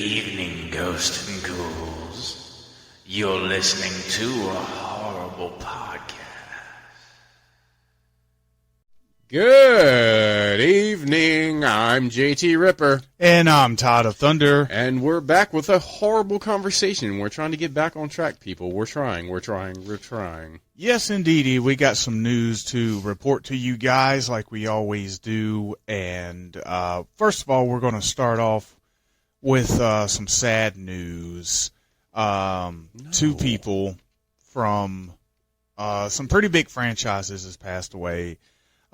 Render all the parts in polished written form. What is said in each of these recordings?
evening, ghosts and ghouls. You're listening to a horrible podcast. Good evening, I'm JT Ripper. And I'm Todd of Thunder. And we're back with a horrible conversation. We're trying to get back on track, people. We're trying. Yes, indeedy. We got some news to report to you guys like we always do. And first of all, we're going to start off with some sad news. Two people from some pretty big franchises has passed away.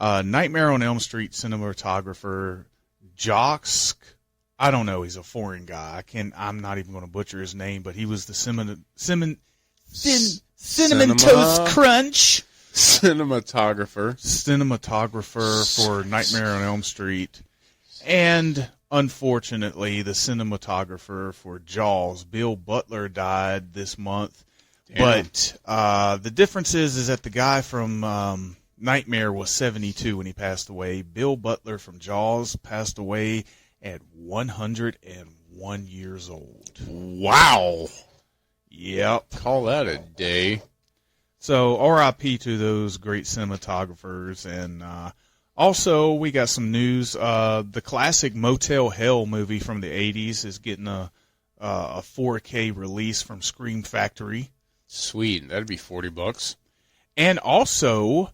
Nightmare on Elm Street cinematographer Josk, I don't know, he's a foreign guy. I'm not even going to butcher his name, but he was the Cinnamon Toast Crunch cinematographer for Nightmare on Elm Street. And unfortunately, the cinematographer for Jaws, Bill Butler, died this month. Damn. But the difference is that the guy from Nightmare was 72 when he passed away. Bill Butler from Jaws passed away at 101 years old. Wow. Yep. Call that a day. So R.I.P. to those great cinematographers. And also, we got some news. The classic Motel Hell movie from the 80s is getting a 4K release from Scream Factory. Sweet. That'd be $40. And also,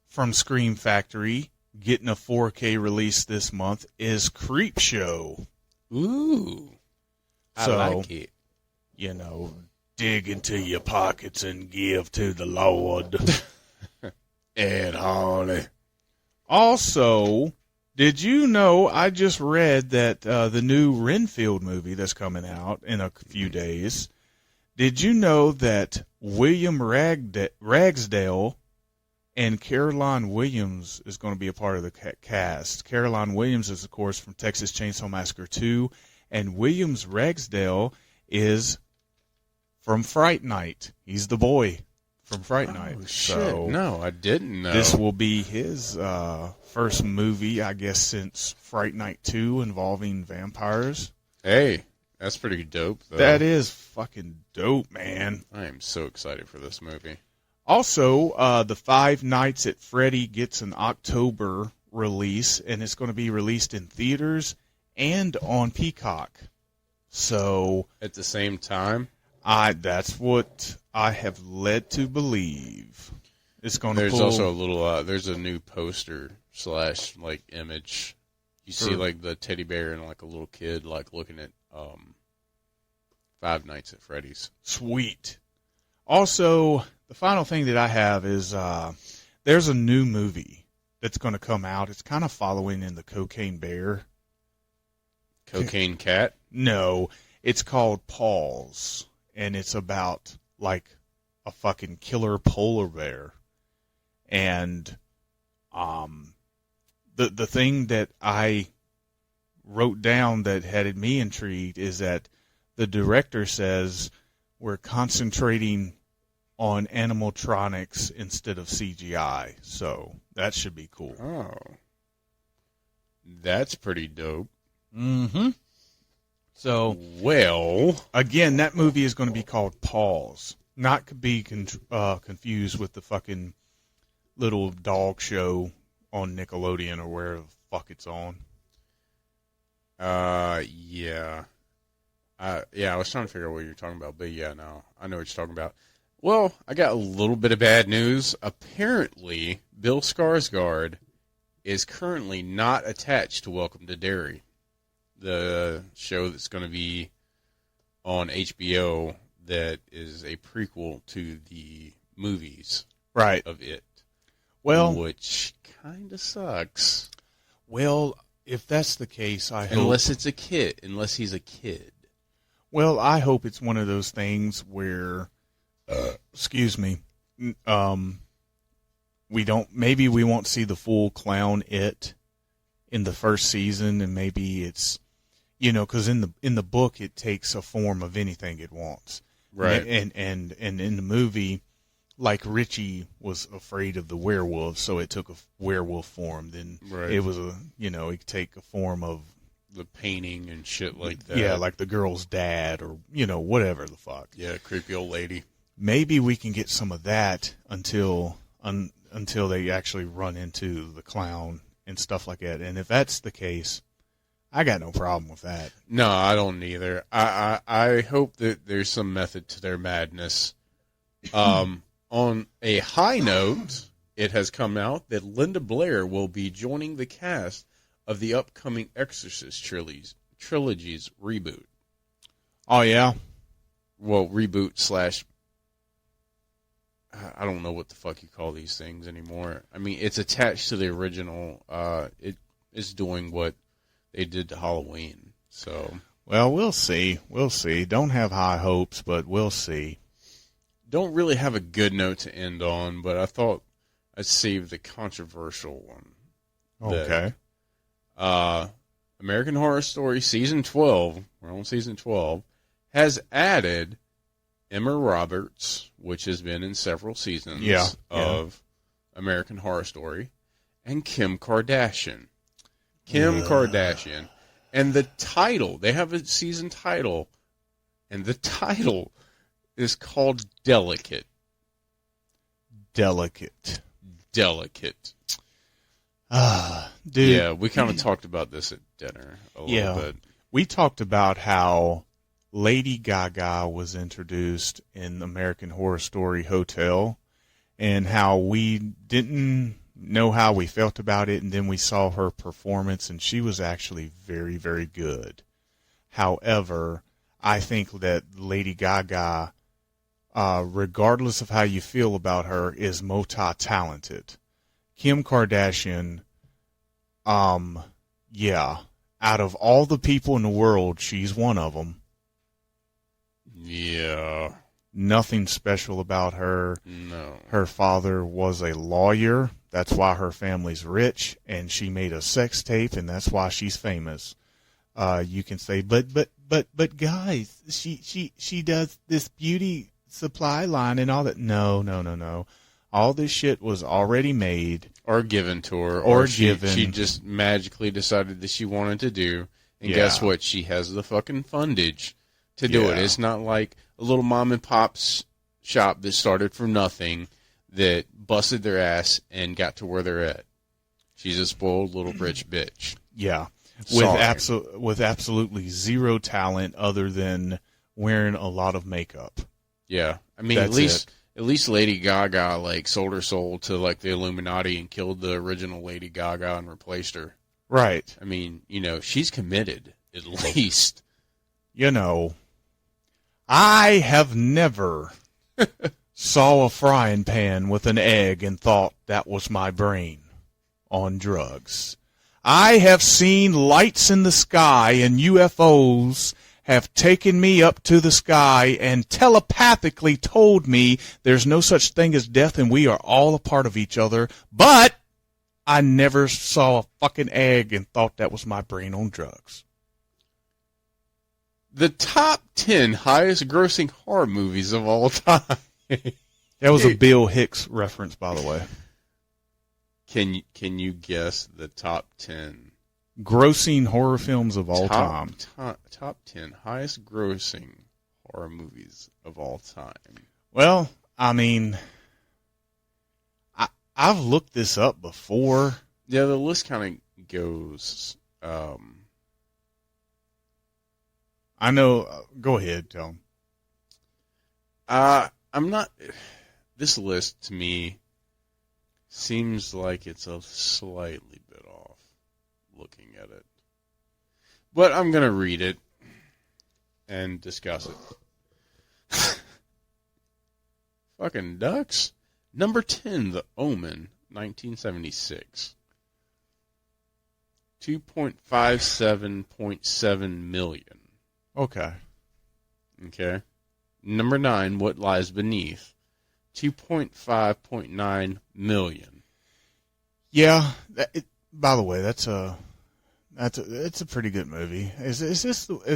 from Scream Factory, getting a 4K release this month is Creepshow. Ooh. I like it. You know, dig into your pockets and give to the Lord. Ed Harley. Also, did you know, I just read that the new Renfield movie that's coming out in a few days, did you know that William Ragsdale and Caroline Williams is going to be a part of the cast? Caroline Williams is, of course, from Texas Chainsaw Massacre 2, and Williams Ragsdale is from Fright Night. He's the boy from Fright Night. Shit. So No, I didn't know. this will be his first movie, I guess, since Fright Night 2 involving vampires. Hey, that's pretty dope, though. That is fucking dope, man. I am so excited for this movie. Also, the Five Nights at Freddy gets an October release, and it's going to be released in theaters and on Peacock. So At the same time? that's what I have led to believe. It's going to There's pull... also a little, there's a new poster / like image. You see like the teddy bear and like a little kid like looking at Five Nights at Freddy's. Sweet. Also, the final thing that I have is there's a new movie that's going to come out. It's kind of following in the Cocaine Bear. Cocaine Cat? No, it's called Paws, and it's about like a fucking killer polar bear. And the thing that I wrote down that had me intrigued is that the director says we're concentrating on animatronics instead of CGI. So that should be cool. Oh. That's pretty dope. Mm-hmm. So, well, again, that movie is going to be called Paws. Not to be confused with the fucking little dog show on Nickelodeon or where the fuck it's on. yeah. I was trying to figure out what you're talking about, but yeah, no, I know what you're talking about. Well, I got a little bit of bad news. Apparently, Bill Skarsgård is currently not attached to Welcome to Derry, the show that's going to be on HBO that is a prequel to the movies of it. Well, which kind of sucks. Well, if that's the case, unless he's a kid. Well, I hope it's one of those things where, excuse me, maybe we won't see the full clown It in the first season, and maybe it's, because in the book it takes a form of anything it wants, right? And in the movie, like Richie was afraid of the werewolf, so it took a werewolf form. Then it was it could take a form of the painting and shit like that. Yeah, like the girl's dad or, whatever the fuck. Yeah, creepy old lady. Maybe we can get some of that until they actually run into the clown and stuff like that. And if that's the case, I got no problem with that. No, I don't either. I hope that there's some method to their madness. On a high note, it has come out that Linda Blair will be joining the cast of the upcoming Exorcist trilogy's reboot. Oh, yeah? Well, reboot / I don't know what the fuck you call these things anymore. I mean, it's attached to the original. It is doing what they did to Halloween. So, well, we'll see. We'll see. Don't have high hopes, but we'll see. Don't really have a good note to end on, but I thought I'd save the controversial one. Okay. American Horror Story Season 12, we're on Season 12, has added Emma Roberts, which has been in several seasons of American Horror Story, and Kim Kardashian. Kardashian. And the title, they have a season title, and the title is called Delicate. Delicate. Dude. Yeah, we kind of talked about this at dinner a little bit. We talked about how Lady Gaga was introduced in American Horror Story Hotel and how we didn't know how we felt about it, and then we saw her performance, and she was actually very, very good. However, I think that Lady Gaga, regardless of how you feel about her, is multi-talented. Kim Kardashian, out of all the people in the world, she's one of them. Yeah. Nothing special about her. No. Her father was a lawyer. That's why her family's rich, and she made a sex tape, and that's why she's famous. You can say, but guys, she does this beauty supply line and all that. No. All this shit was already made. Or given to her. Or she just magically decided that she wanted to do. And guess what? She has the fucking fundage to do it. It's not like a little mom and pop's shop that started from nothing that busted their ass and got to where they're at. She's a spoiled little rich bitch. Yeah. Sorry. With absolutely zero talent other than wearing a lot of makeup. Yeah. I mean, at least Lady Gaga sold her soul to the Illuminati and killed the original Lady Gaga and replaced her. Right. I mean, she's committed at least. I have never saw a frying pan with an egg and thought that was my brain on drugs. I have seen lights in the sky, and UFOs have taken me up to the sky and telepathically told me there's no such thing as death and we are all a part of each other, but I never saw a fucking egg and thought that was my brain on drugs. The top 10 highest grossing horror movies of all time. That was a Bill Hicks reference, by the way. Can you guess the top 10 grossing horror films of all time? Top 10 highest grossing horror movies of all time. Well, I mean, I've looked this up before. Yeah, the list kind of goes. I know. Go ahead, tell them. I'm not. This list to me seems like it's a slightly bit off looking at it. But I'm going to read it and discuss it. Fucking ducks. Number 10, The Omen, 1976. 2.57.7 million. Okay. Okay. Number 9, What Lies Beneath, 2.5.9 million. Yeah. By the way, it's a pretty good movie. Is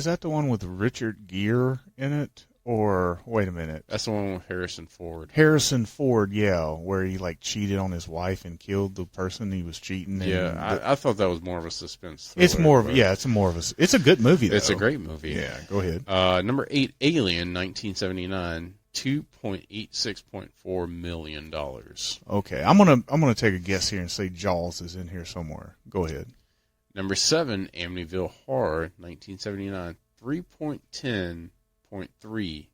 that the one with Richard Gere in it, Or, wait a minute. That's the one with Harrison Ford. Harrison Ford, yeah, where he like cheated on his wife and killed the person he was cheating. Yeah, I thought that was more of a suspense thriller. It's more of it's a good movie though. It's a great movie. Yeah, go ahead. Number 8, Alien, 1979, $2.86.4 million. Okay, I'm gonna take a guess here and say Jaws is in here somewhere. Go ahead. Number 7, Amityville Horror, 1979, $3.10.3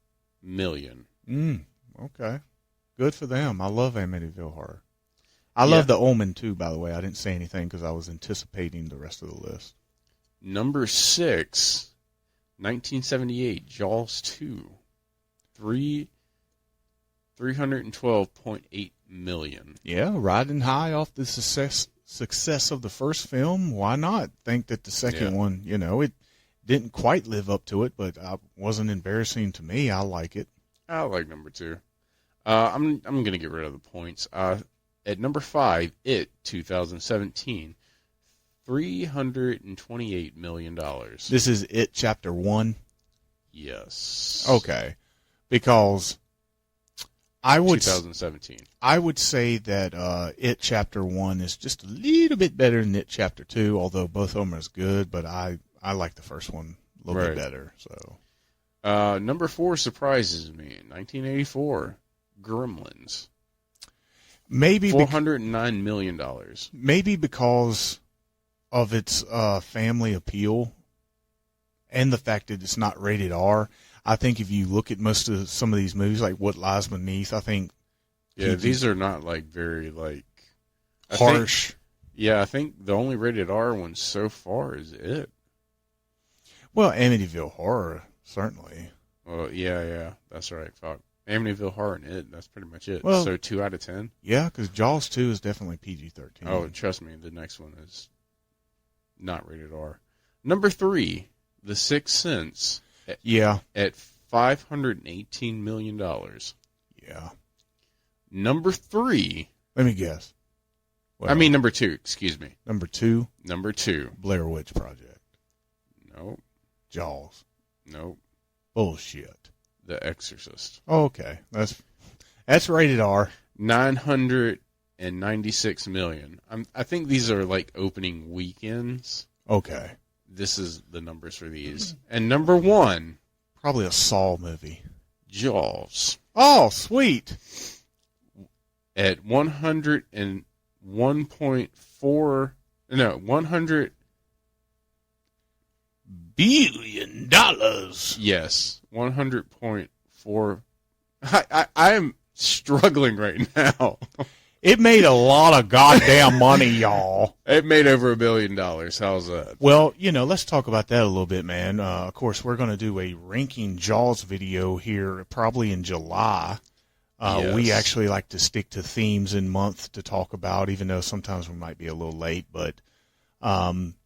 million. Okay, good for them. I love Amityville Horror. I love The Omen too. By the way, I didn't say anything because I was anticipating the rest of the list. Number 6, 1978, Jaws 2, $312.8 million. Yeah, riding high off the success of the first film. Why not think that the second one, it didn't quite live up to it, but wasn't embarrassing to me. I like it. I like number 2. I'm going to get rid of the points. At number 5, It, 2017, $328 million. This is It Chapter 1? Yes. Okay. Because 2017. I would say that It Chapter 1 is just a little bit better than It Chapter 2, although both of them are as good, but I like the first one a little bit better. So, number 4 surprises me. 1984, Gremlins. Maybe $409 million. Maybe because of its family appeal and the fact that it's not rated R. I think if you look at some of these movies, like What Lies Beneath, I think these are not like very like harsh. I think the only rated R one so far is It. Well, Amityville Horror, certainly. Well, yeah, that's right. Fuck. Amityville Horror and It, that's pretty much it. Well, so 2 out of 10? Yeah, because Jaws 2 is definitely PG-13. Oh, trust me, the next one is not rated R. Number 3, The Sixth Sense. At $518 million. Yeah. Number 3. Let me guess. Number 2, excuse me. Number 2? Number 2. Blair Witch Project. Nope. Jaws. Nope. Bullshit. The Exorcist. Oh, okay. That's rated R. $996 million. I think these are like opening weekends. Okay. This is the numbers for these. And number 1. Probably a Saw movie. Jaws. Oh, sweet. At $100 billion. Yes. 100.4. I am struggling right now. It made a lot of goddamn money, y'all. It made over $1 billion. How's that? Well, let's talk about that a little bit, man. Of course, we're going to do a ranking Jaws video here probably in July. Yes. We actually like to stick to themes in month to talk about, even though sometimes we might be a little late. But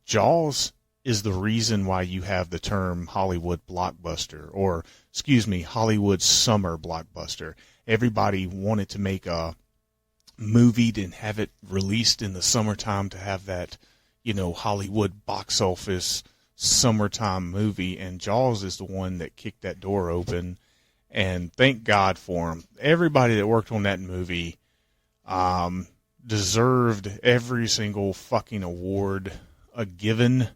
Jaws is the reason why you have the term Hollywood blockbuster, or, Hollywood summer blockbuster. Everybody wanted to make a movie and have it released in the summertime to have that, Hollywood box office summertime movie. And Jaws is the one that kicked that door open. And thank God for him. Everybody that worked on that movie deserved every single fucking award given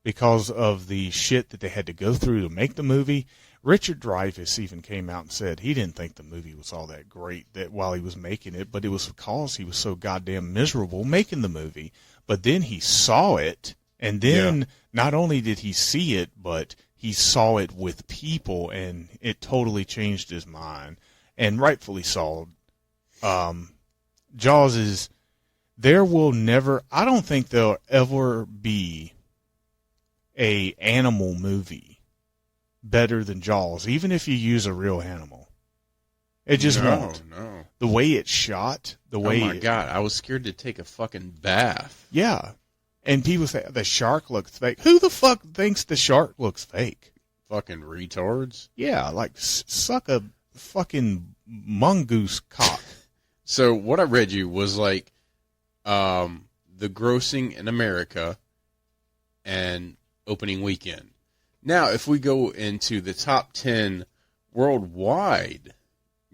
because of the shit that they had to go through to make the movie. Richard Dreyfuss even came out and said he didn't think the movie was all that great that while he was making it, but it was because he was so goddamn miserable making the movie. But then he saw it, and then not only did he see it, but he saw it with people, and it totally changed his mind, and rightfully so. Jaws is, I don't think there'll ever be a animal movie better than Jaws, even if you use a real animal. It just won't. No. The way it's shot, Oh my God, I was scared to take a fucking bath. Yeah. And people say the shark looks fake. Who the fuck thinks the shark looks fake? Fucking retards. Yeah, like suck a fucking mongoose cock. So what I read you was like the grossing in America and opening weekend. Now, if we go into the top 10 worldwide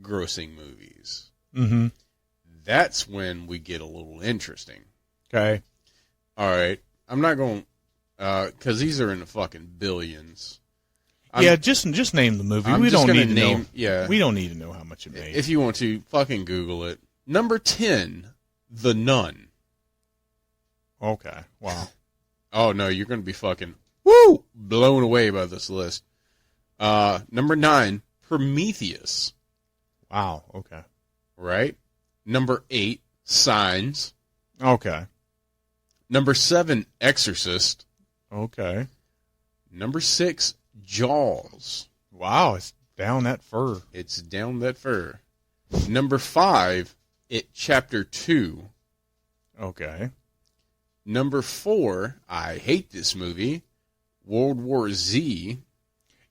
grossing movies, Mm-hmm. that's when we get a little interesting. Okay. All right. I'm not going because these are in the fucking billions. Just name the movie. I'm We just don't gonna need to know. yeah. We don't need to know how much it made. If you want to, fucking Google it. Number 10, The Nun. Okay. Wow. Oh, no, you're going to be fucking blown away by this list. Number 9, Prometheus. Wow. Okay. Right? Number 8, Signs. Okay. Number 7, Exorcist. Okay. Number 6, Jaws. Wow. It's down that fur. It's down that fur. Number 5, It Chapter 2. Okay. Number 4, I hate this movie, World War Z.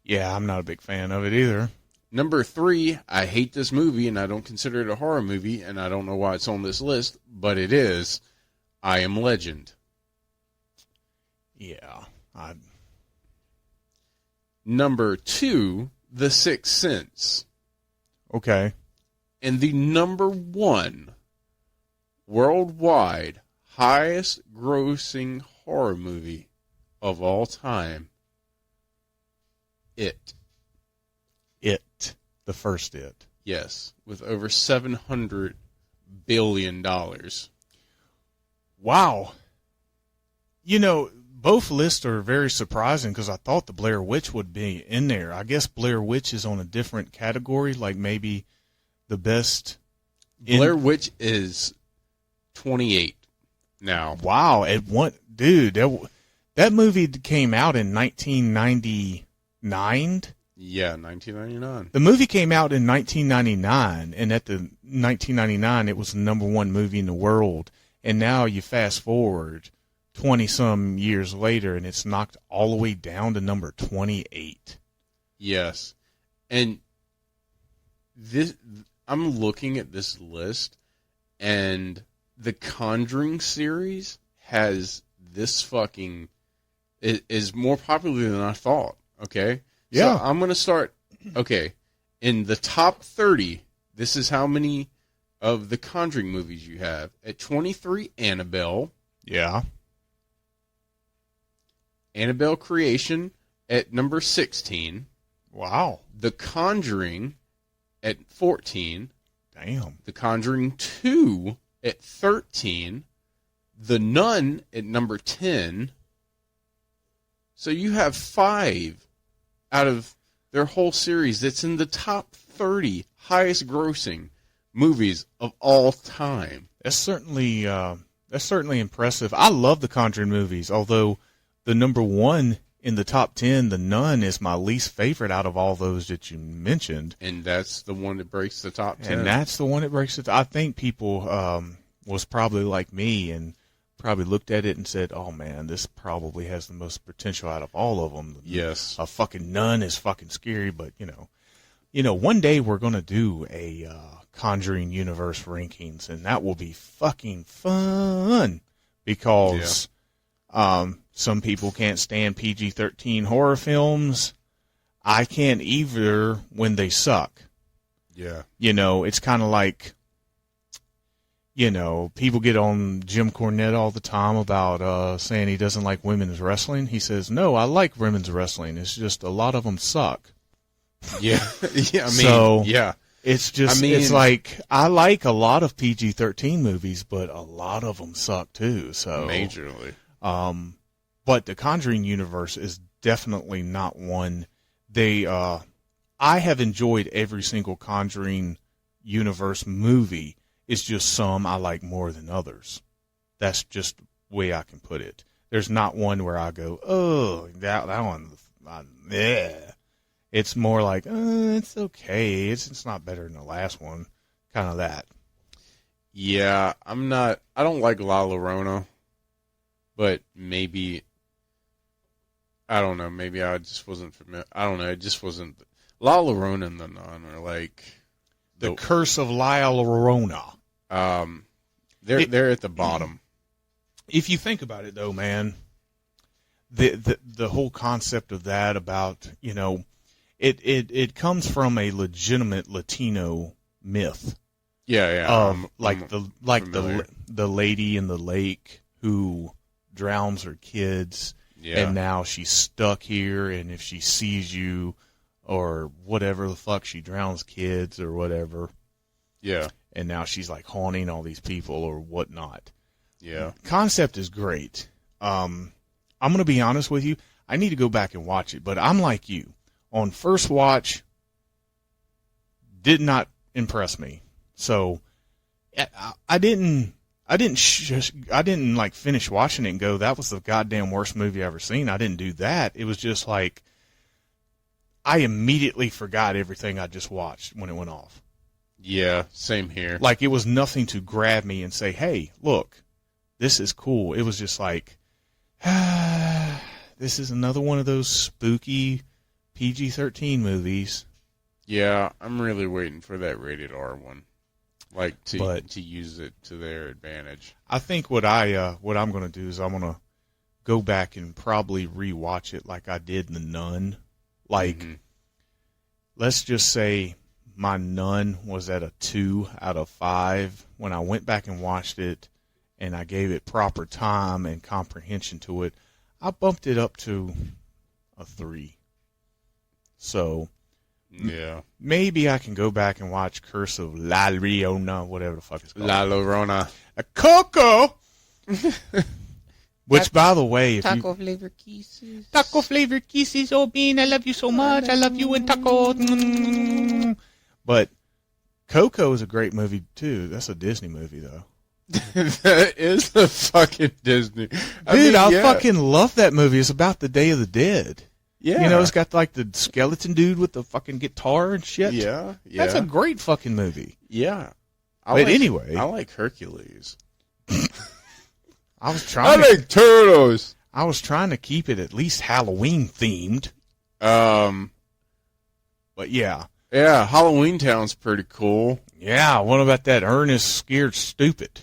Yeah, I'm not a big fan of it either. Number 3, I hate this movie, and I don't consider it a horror movie, and I don't know why it's on this list, but it is, I Am Legend. Yeah. Number 2, The Sixth Sense. Okay. And the number 1 worldwide highest grossing horror movie of all time, It. It. The first It. Yes, with over $700 billion. Wow. You know, both lists are very surprising because I thought the Blair Witch would be in there. I guess Blair Witch is on a different category, like maybe the best. Blair Witch is 28 now. Wow. Dude, that movie came out in 1999. Yeah, 1999. The movie came out in 1999, and at the 1999, it was the number 1 movie in the world. And now you fast forward 20-some years later, and it's knocked all the way down to number 28. Yes. And I'm looking at this list, and the Conjuring series has this fucking is more popular than I thought. Okay. Yeah. So I'm going to start. Okay. In the top 30, this is how many of the Conjuring movies you have. At 23, Annabelle. Yeah. Annabelle Creation at number 16. Wow. The Conjuring at 14. Damn. The Conjuring 2 at 13. The Nun at number 10. So you have 5 out of their whole series that's in the top 30 highest grossing movies of all time. That's certainly impressive. I love the Conjuring movies, although the number 1 in the top 10, The Nun, is my least favorite out of all those that you mentioned. And that's the one that breaks the top 10. And that's the one that breaks it. I think people was probably like me and probably looked at it and said, oh, man, this probably has the most potential out of all of them. Yes. A fucking nun is fucking scary, but, you know, one day we're going to do a Conjuring universe rankings, and that will be fucking fun because some people can't stand PG-13 horror films. I can't either when they suck. Yeah. You know, it's kind of like, you know, people get on Jim Cornette all the time about saying he doesn't like women's wrestling. He says, no, I like women's wrestling. It's just a lot of them suck. Yeah. Yeah. I mean, So, yeah. It's just, it's like, I like a lot of PG-13 movies, but a lot of them suck too. So Majorly. But the Conjuring universe is definitely not one. I have enjoyed every single Conjuring universe movie. It's just some I like more than others. That's just the way I can put it. There's not one where I go, oh, that one, yeah. It's more like, it's okay. It's not better than the last one. Kind of that. Yeah, I don't like La Llorona, but maybe, I don't know, maybe I just wasn't familiar. I don't know, it just wasn't. La Llorona and the Nun are like The Curse of La Llorona. They're at the bottom. If you think about it, though, man, the whole concept of that about, you know, it comes from a legitimate Latino myth. Yeah. The lady in the lake who drowns her kids, and now she's stuck here, and if she sees you or whatever the fuck, she drowns kids or whatever. Yeah. And now she's like haunting all these people or whatnot. Yeah. Concept is great. I'm going to be honest with you. I need to go back and watch it, but I'm like you. On first watch, did not impress me. So I didn't like finish watching it and go, that was the goddamn worst movie I've ever seen. I didn't do that. It was just like, I immediately forgot everything I just watched when it went off. Yeah, same here. Like, it was nothing to grab me and say, hey, look, this is cool. It was just like, this is another one of those spooky PG-13 movies. Yeah, I'm really waiting for that rated R one, like to use it to their advantage. I think what I'm going to do is I'm going to go back and probably rewatch it like I did The Nun. Like, let's just say my Nun was at a 2 out of 5. When I went back and watched it and I gave it proper time and comprehension to it, I bumped it up to a 3. So, yeah, maybe I can go back and watch Curse of La Llorona, whatever the fuck it's called. La Llorona. A Coco! Which, by the way, Taco flavor kisses. Taco flavor kisses, oh Bean, I love you so much. I love you and taco. But Coco is a great movie too. That's a Disney movie though. That is a fucking Disney. I fucking love that movie. It's about the Day of the Dead. Yeah. You know, it's got like the skeleton dude with the fucking guitar and shit. Yeah. That's a great fucking movie. Yeah. Anyway. I like Hercules. I like turtles. I was trying to keep it at least Halloween themed. But yeah. Yeah, Halloween Town's pretty cool. Yeah, what about that Ernest Scared Stupid?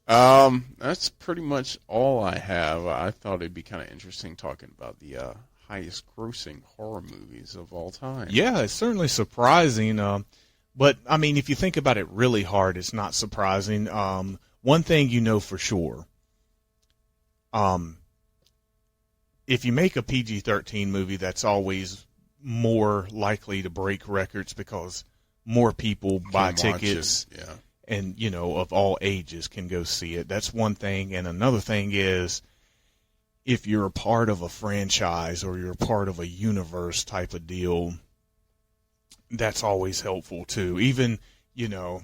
That's pretty much all I have. I thought it'd be kind of interesting talking about the highest grossing horror movies of all time. Yeah, it's certainly surprising. But, I mean, if you think about it really hard, it's not surprising. One thing you know for sure, if you make a PG-13 movie, that's always more likely to break records because more people buy tickets. Yeah. And, you know, of all ages can go see it. That's one thing. And another thing is, if you're a part of a franchise or you're a part of a universe type of deal, that's always helpful too. Even, you know,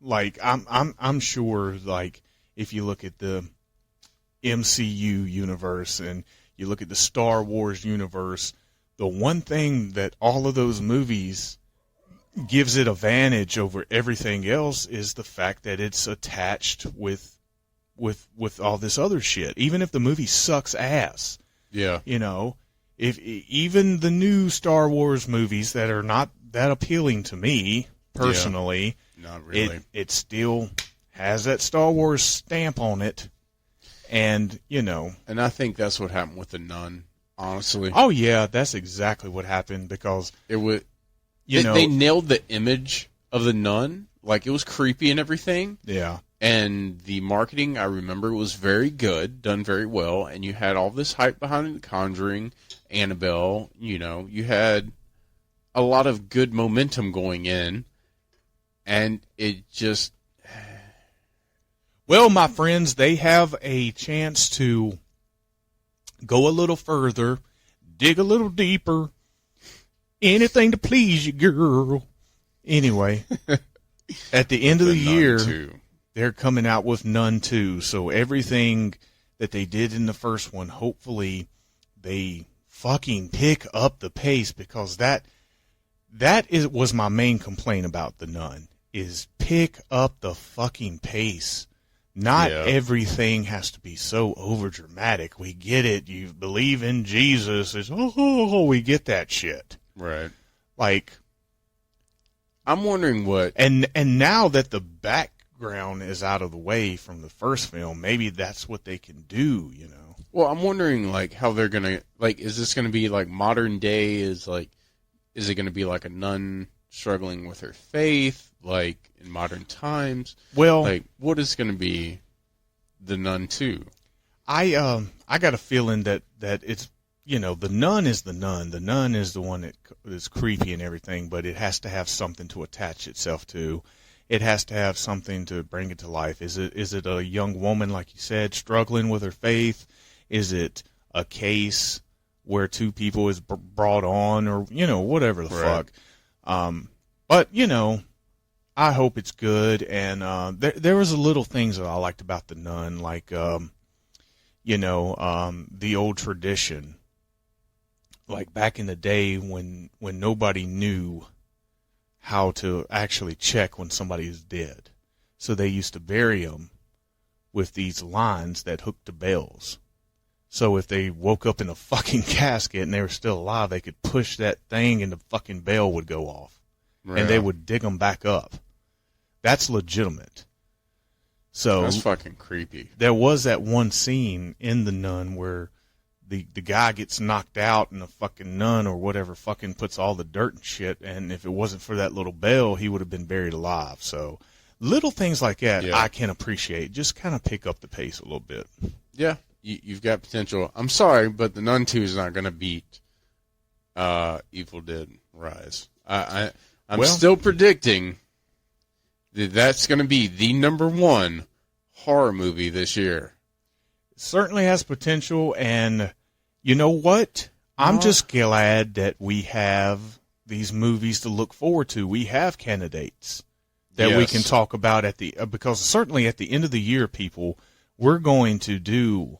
like I'm sure, like, if you look at the MCU universe and you look at the Star Wars universe, the one thing that all of those movies gives it advantage over everything else is the fact that it's attached with all this other shit. Even if the movie sucks ass, yeah, you know, if even the new Star Wars movies that are not that appealing to me personally, not really, it still has that Star Wars stamp on it, and you know, and I think that's what happened with The Nun. Honestly, oh yeah, that's exactly what happened because it would. You know, they nailed the image of the nun. Like, it was creepy and everything. Yeah. And the marketing, I remember, was very good, done very well. And you had all this hype behind The Conjuring, Annabelle. You know, you had a lot of good momentum going in. And it just... Well, my friends, they have a chance to go a little further, dig a little deeper. Anything to please you, girl. Anyway, at the end of the year, they're coming out with Nun 2. So everything that they did in the first one, hopefully they fucking pick up the pace because that was my main complaint about the Nun, is pick up the fucking pace. Not everything has to be so overdramatic. We get it. You believe in Jesus. We get that shit. Right. Like, I'm wondering what... And now that the background is out of the way from the first film, maybe that's what they can do, you know? Well, I'm wondering, like, how they're gonna, like, is this gonna be, like, modern day? Is it gonna be, like, a nun struggling with her faith, like, in modern times? Well, Like, what is gonna be the Nun 2? I got a feeling that it's, the nun is the nun. The nun is the one that is creepy and everything, but it has to have something to attach itself to. It has to have something to bring it to life. Is it a young woman, like you said, struggling with her faith? Is it a case where two people is brought on, or whatever the fuck? But I hope it's good. And there was a little things that I liked about the nun, like the old tradition, like back in the day when nobody knew how to actually check when somebody is dead. So they used to bury them with these lines that hooked to bells. So if they woke up in a fucking casket and they were still alive, they could push that thing and the fucking bell would go off. Right. And they would dig them back up. That's legitimate. So that's fucking creepy. There was that one scene in The Nun where the guy gets knocked out and the fucking nun or whatever fucking puts all the dirt and shit, and if it wasn't for that little bell, he would have been buried alive. So little things like that, yeah, I can appreciate. Just kind of pick up the pace a little bit. Yeah, you've got potential. I'm sorry, but The Nun 2 is not going to beat Evil Dead Rise. I'm still predicting that that's going to be the number one horror movie this year. Certainly has potential, and you know what? I'm just glad that we have these movies to look forward to. We have candidates that we can talk about because certainly at the end of the year, people, we're going to do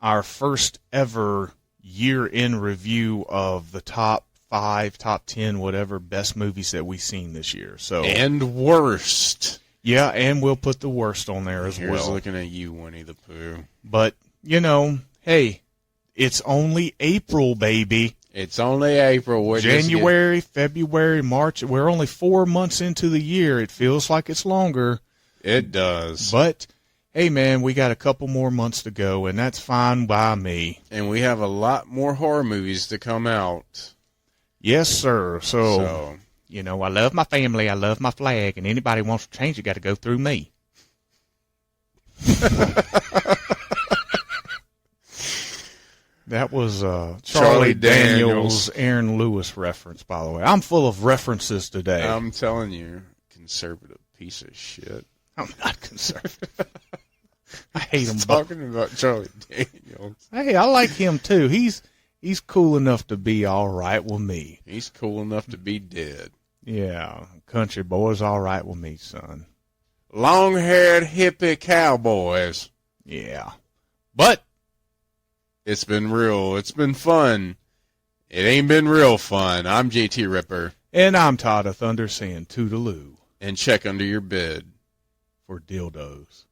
our first ever year-end review of the top 5, top 10, whatever best movies that we've seen this year. So and worst. Yeah, and we'll put the worst on there as well. Here's looking at you, Winnie the Pooh. But, hey, it's only April, baby. It's only April. We're January, February, March. We're only 4 months into the year. It feels like it's longer. It does. But, hey, man, we got a couple more months to go, and that's fine by me. And we have a lot more horror movies to come out. Yes, sir. So I love my family, I love my flag, and anybody wants to change it got to go through me. That was Charlie Daniels, Aaron Lewis reference, by the way. I'm full of references today. I'm telling you, conservative piece of shit. I'm not conservative. I hate him. Talking about Charlie Daniels. Hey, I like him too. He's cool enough to be all right with me. He's cool enough to be dead. Yeah, country boys all right with me, son. Long-haired hippie cowboys. Yeah. But it's been real. It's been fun. It ain't been real fun. I'm JT Ripper. And I'm Todd of Thunder saying toodaloo. And check under your bed for dildos.